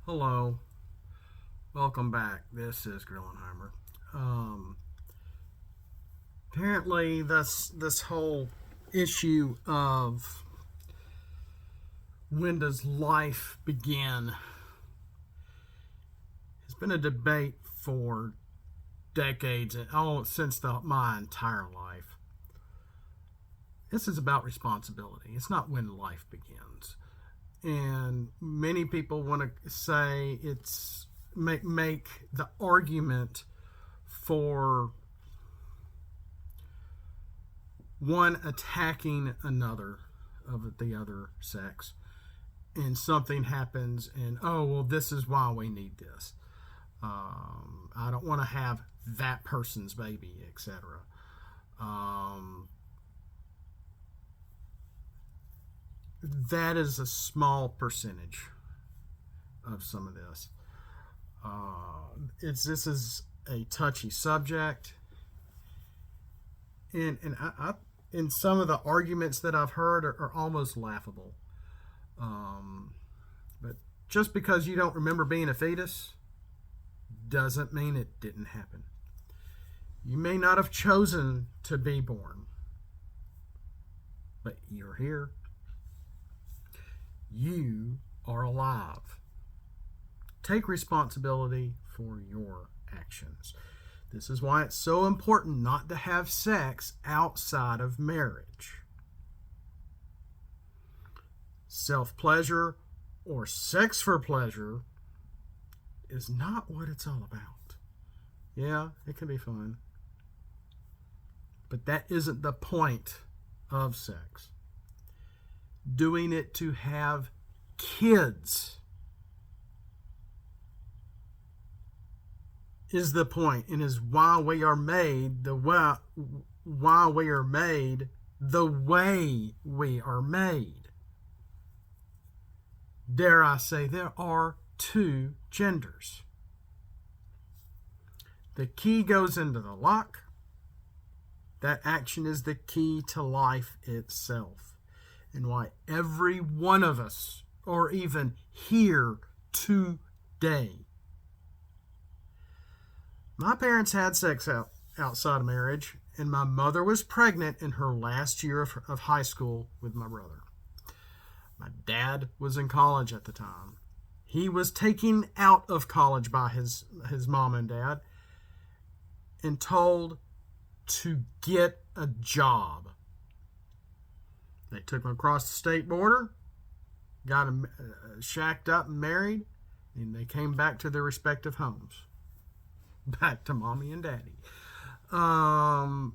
Hello, welcome back. This is Grillenheimer. Um, Apparently, this whole issue of when does life begin has been a debate for decades, since my entire life. This is about responsibility. It's not when life begins, and many people want to say it's make the argument for one attacking another of the other sex, and something happens, and oh well, this is why we need this. I don't want to have that person's baby, etc. That is a small percentage of some of this. This is a touchy subject, and some of the arguments that I've heard are almost laughable. But just because you don't remember being a fetus doesn't mean it didn't happen. You may not have chosen to be born, but you're here. You are alive. Take responsibility for your actions. This is why it's so important not to have sex outside of marriage. Self-pleasure or sex for pleasure is not what it's all about. Yeah, it can be fun, but that isn't the point of sex. Doing it to have kids is the point, and is why we are made why we are made the way we are made. Dare I say, there are two genders. The key goes into the lock. That action is the key to life itself, and why every one of us are even here today. My parents had sex outside of marriage, and my mother was pregnant in her last year of high school with my brother. My dad was in college at the time. He was taken out of college by his mom and dad and told to get a job. They took him across the state border, got him shacked up and married, and they came back to their respective homes. Back to mommy and daddy. And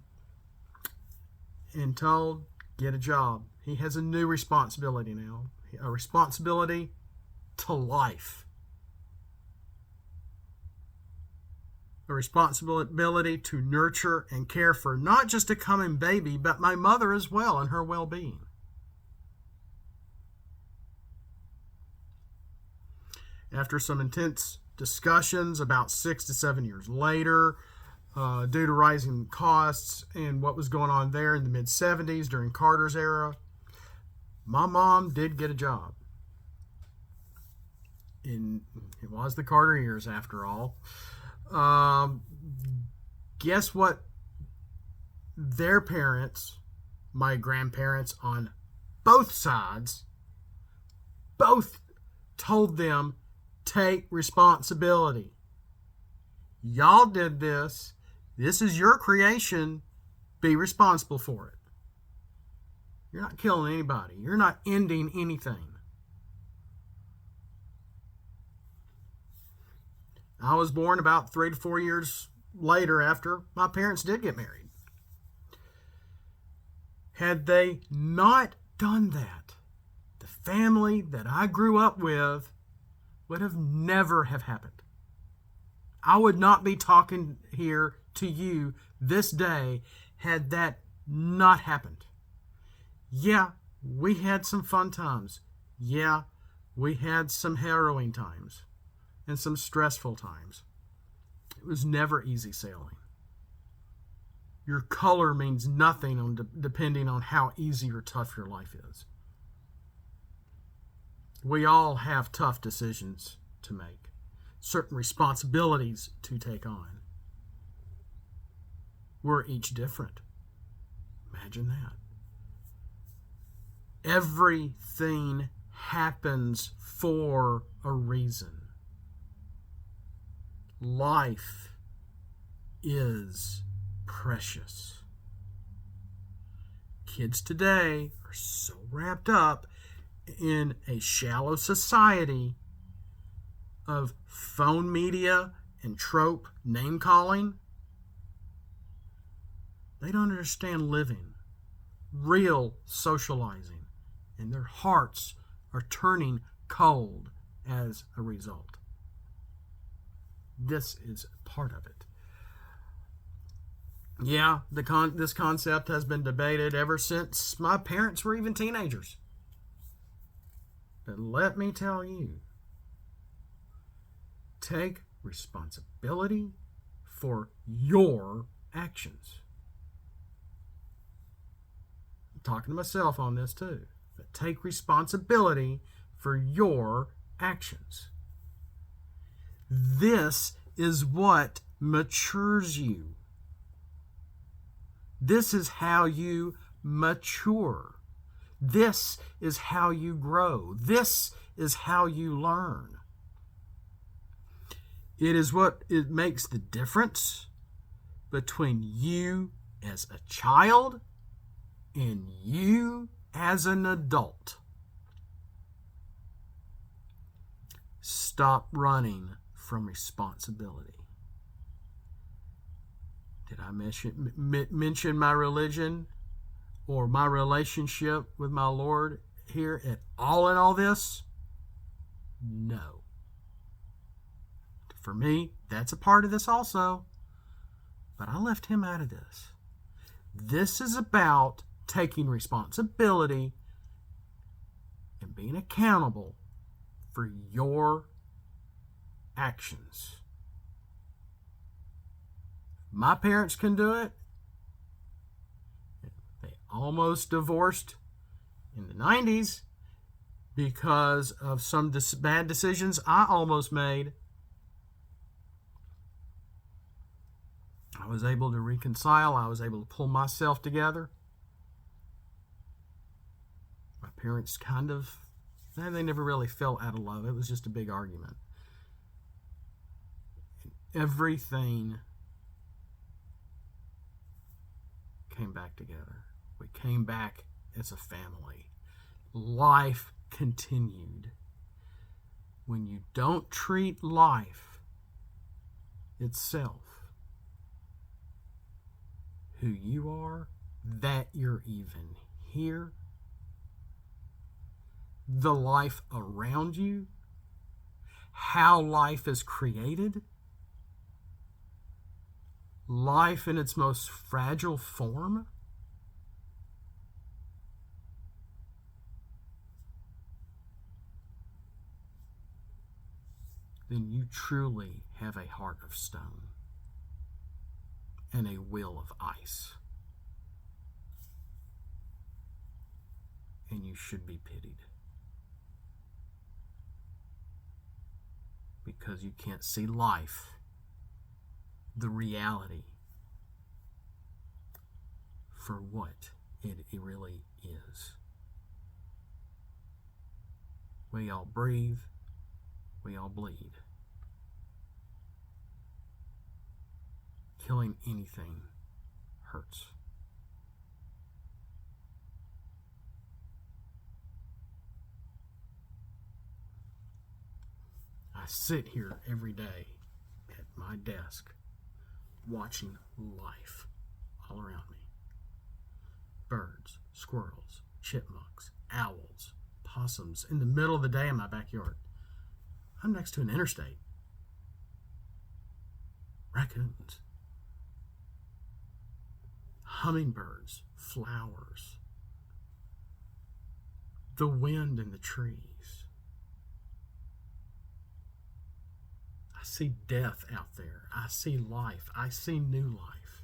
told, get a job. He has a new responsibility now. A responsibility to life. A responsibility to nurture and care for not just a coming baby, but my mother as well and her well-being. After some intense discussions about 6 to 7 years later, due to rising costs and what was going on there in the mid-70s during Carter's era, my mom did get a job. It was the Carter years, after all. Guess what? Their parents, my grandparents on both sides, both told them, take responsibility. Y'all did this. This is your creation. Be responsible for it. You're not killing anybody. You're not ending anything. I was born about 3 to 4 years later after my parents did get married. Had they not done that, the family that I grew up with would have never have happened. I would not be talking here to you this day had that not happened. Yeah, we had some fun times. Yeah, we had some harrowing times and some stressful times. It was never easy sailing. Your color means nothing depending on how easy or tough your life is. We all have tough decisions to make, certain responsibilities to take on. We're each different. Imagine that. Everything happens for a reason. Life is precious. Kids today are so wrapped up in a shallow society of phone media and trope name calling. They don't understand living, real socializing, and their hearts are turning cold as a result. This is part of it. Yeah, this concept has been debated ever since my parents were even teenagers. But let me tell you, take responsibility for your actions. I'm talking to myself on this too. But take responsibility for your actions. This is what matures you. This is how you mature. This is how you grow. This is how you learn. It is what it makes the difference between you as a child and you as an adult. Stop running from responsibility. Did I mention my religion or my relationship with my Lord here at all in all this? No. For me, that's a part of this also. But I left him out of this. This is about taking responsibility and being accountable for your actions. My parents can do it. They almost divorced in the 90s because of some bad decisions I almost made. I was able to reconcile. I was able to pull myself together. My parents they never really fell out of love. It was just a big argument. And everything came back together. We came back as a family. Life continued. When you don't treat life itself who you are, that you're even here, the life around you, how life is created, life in its most fragile form, then you truly have a heart of stone and a will of ice. And you should be pitied. Because you can't see life, the reality, for what it really is. We all breathe, we all bleed. Killing anything hurts. I sit here every day at my desk watching life all around me. Birds, squirrels, chipmunks, owls, possums in the middle of the day in my backyard. I'm next to an interstate. Raccoons, hummingbirds, flowers, the wind in the trees. I see death out there. I see life. I see new life.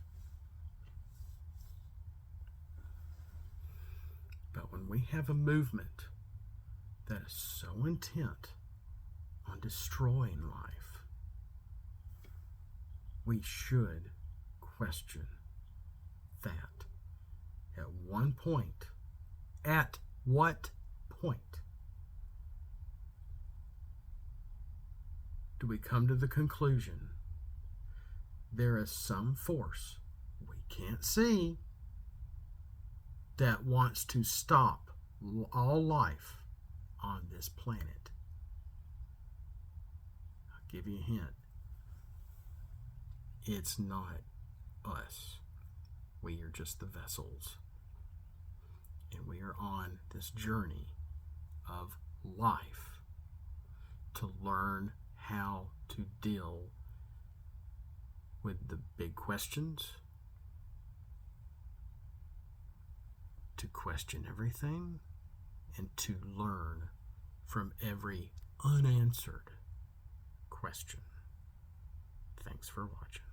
But when we have a movement that is so intent on destroying life. We should question that. At what point do we come to the conclusion there is some force we can't see that wants to stop all life on this planet? I'll give you a hint. It's not us. We are just the vessels. And we are on this journey of life to learn how to deal with the big questions, to question everything, and to learn from every unanswered question. Thanks for watching.